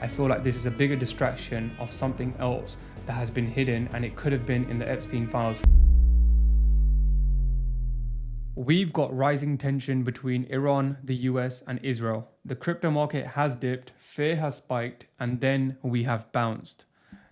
I feel like this is a bigger distraction of something else that has been hidden, and it could have been in the Epstein files. We've got rising tension between Iran, the US, and Israel. The crypto market has dipped, fear has spiked, and then we have bounced.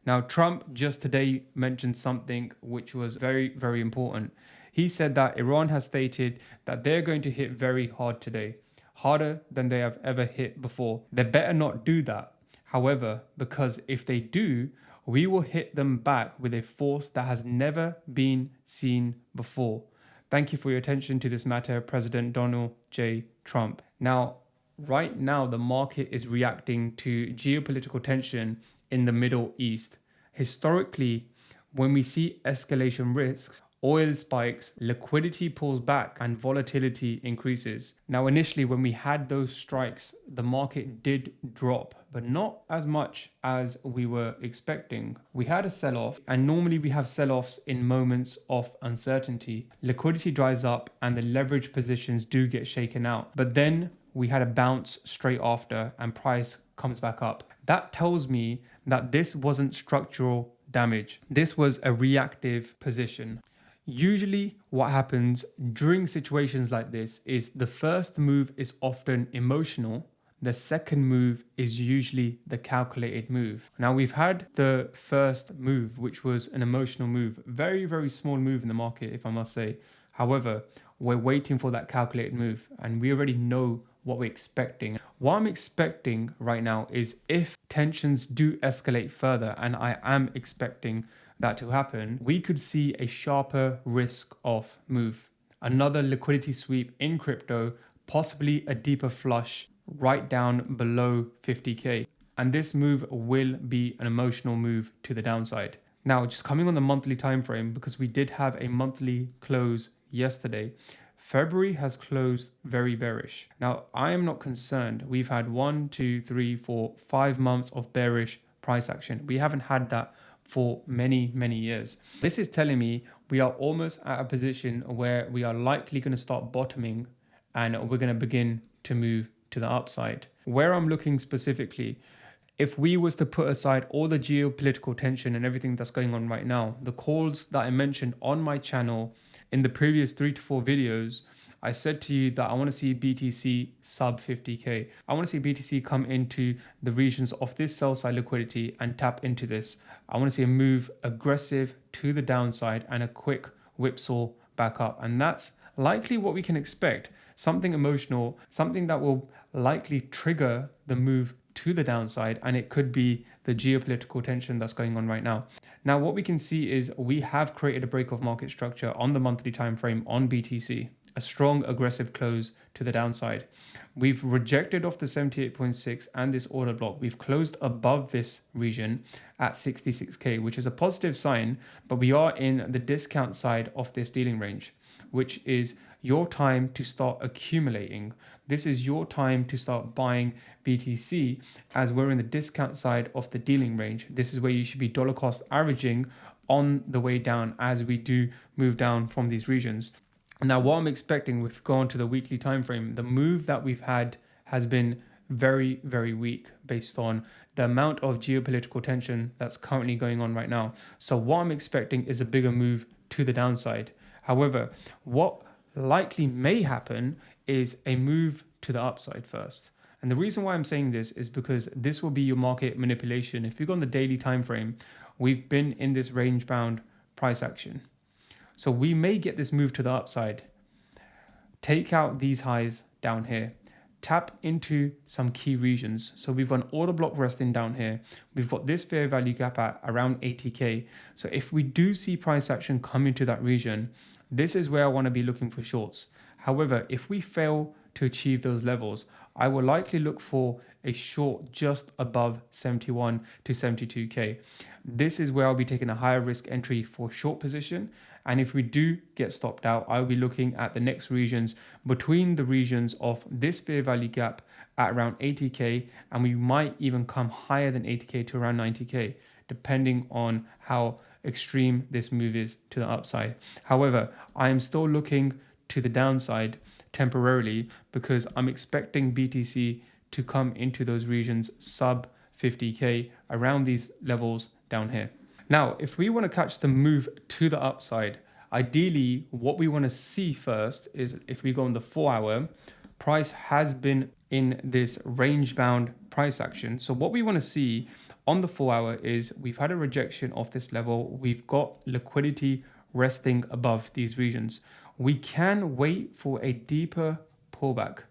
Now, Trump just today mentioned something which was very, very important. He said that Iran has stated that they're going to hit very hard today, harder than they have ever hit before. They better not do that. However, because if they do, we will hit them back with a force that has never been seen before. Thank you for your attention to this matter, President Donald J. Trump. Now, right now, the market is reacting to geopolitical tension in the Middle East. Historically, when we see escalation risks, oil spikes, liquidity pulls back, and volatility increases. Now, initially, when we had those strikes, the market did drop, but not as much as we were expecting. We had a sell-off, and normally we have sell-offs in moments of uncertainty. Liquidity dries up and the leverage positions do get shaken out. But then we had a bounce straight after and price comes back up. That tells me that this wasn't structural damage. This was a reactive position. Usually what happens during situations like this is the first move is often emotional. The second move is usually the calculated move. Now we've had the first move, which was an emotional move, very, very small move in the market, if I must say. However, we're waiting for that calculated move and we already know what we're expecting. What I'm expecting right now is if tensions do escalate further, and I am expecting that to happen, we could see a sharper risk off move. Another liquidity sweep in crypto, possibly a deeper flush right down below 50K. And this move will be an emotional move to the downside. Now, just coming on the monthly time frame, because we did have a monthly close yesterday, February has closed very bearish. Now, I am not concerned. We've had 1, 2, 3, 4, 5 months of bearish price action. We haven't had that for many, many years. This is telling me we are almost at a position where we are likely going to start bottoming and we're going to begin to move to the upside. Where I'm looking specifically, if we was to put aside all the geopolitical tension and everything that's going on right now, the calls that I mentioned on my channel in the previous 3 to 4 videos, I said to you that I want to see BTC sub 50K. I want to see BTC come into the regions of this sell side liquidity and tap into this. I want to see a move aggressive to the downside and a quick whipsaw back up. And that's likely what we can expect. Something emotional, something that will likely trigger the move to the downside, and it could be the geopolitical tension that's going on right now. Now, what we can see is we have created a break of market structure on the monthly time frame on BTC, a strong aggressive close to the downside. We've rejected off the 78.6 and this order block. We've closed above this region at 66K, which is a positive sign, but we are in the discount side of this dealing range, which is your time to start accumulating. This is your time to start buying BTC as we're in the discount side of the dealing range. This is where you should be dollar cost averaging on the way down as we do move down from these regions. Now, what I'm expecting, we've gone to the weekly time frame, the move that we've had has been very, very weak based on the amount of geopolitical tension that's currently going on right now. So what I'm expecting is a bigger move to the downside. However, what likely may happen is a move to the upside first. And the reason why I'm saying this is because this will be your market manipulation. If you go on the daily time frame, we've been in this range bound price action. So we may get this move to the upside. Take out these highs down here. Tap into some key regions. So we've got an order block resting down here. We've got this fair value gap at around 80K. So if we do see price action come into that region, this is where I want to be looking for shorts. However, if we fail to achieve those levels, I will likely look for a short just above 71 to 72K. This is where I'll be taking a higher risk entry for short position. And if we do get stopped out, I'll be looking at the next regions between the regions of this fair value gap at around 80K. And we might even come higher than 80K to around 90K, depending on how extreme this move is to the upside. However, I am still looking to the downside temporarily because I'm expecting BTC to come into those regions sub 50k around these levels down here. Now, if we want to catch the move to the upside, ideally what we want to see first is if we go on the 4-hour, price has been in this range bound price action. So what we want to see on the 4-hour is we've had a rejection of this level. We've got liquidity resting above these regions. We can wait for a deeper pullback.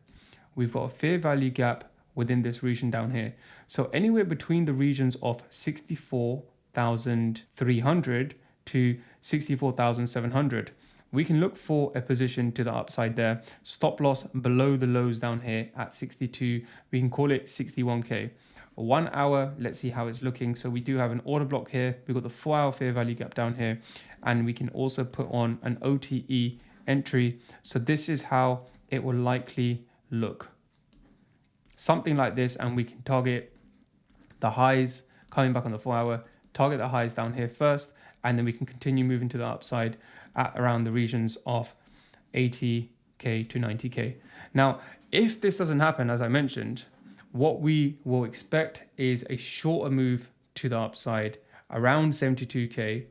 We've got a fair value gap within this region down here. So anywhere between the regions of 64,300 to 64,700, we can look for a position to the upside there. Stop loss below the lows down here at 62. We can call it 61k. 1 hour, let's see how it's looking. So we do have an order block here. We've got the 4-hour fair value gap down here, and we can also put on an OTE entry. So this is how it will likely look. Something like this, and we can target the highs coming back on the 4-hour, target the highs down here first, and then we can continue moving to the upside at around the regions of 80k to 90k. Now, if this doesn't happen, as I mentioned, what we will expect is a shorter move to the upside around 72k,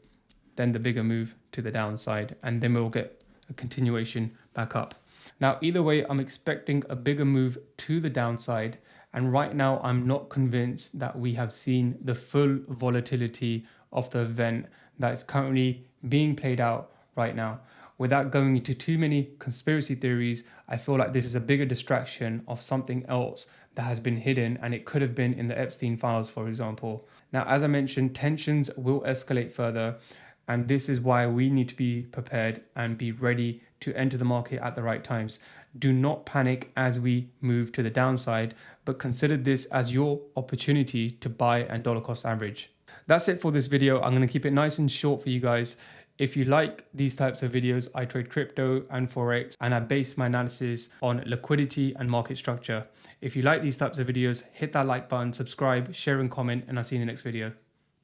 then the bigger move to the downside, and then we'll get a continuation back up. Now, either way, I'm expecting a bigger move to the downside. And right now, I'm not convinced that we have seen the full volatility of the event that is currently being played out right now. Without going into too many conspiracy theories, I feel like this is a bigger distraction of something else that has been hidden, and it could have been in the Epstein files, for example. Now, as I mentioned, tensions will escalate further, and this is why we need to be prepared and be ready to enter the market at the right times. Do not panic as we move to the downside, but consider this as your opportunity to buy and dollar cost average. That's it for this video. I'm going to keep it nice and short for you guys. If you like these types of videos, I trade crypto and Forex, and I base my analysis on liquidity and market structure. If you like these types of videos, hit that like button, subscribe, share and comment, and I'll see you in the next video.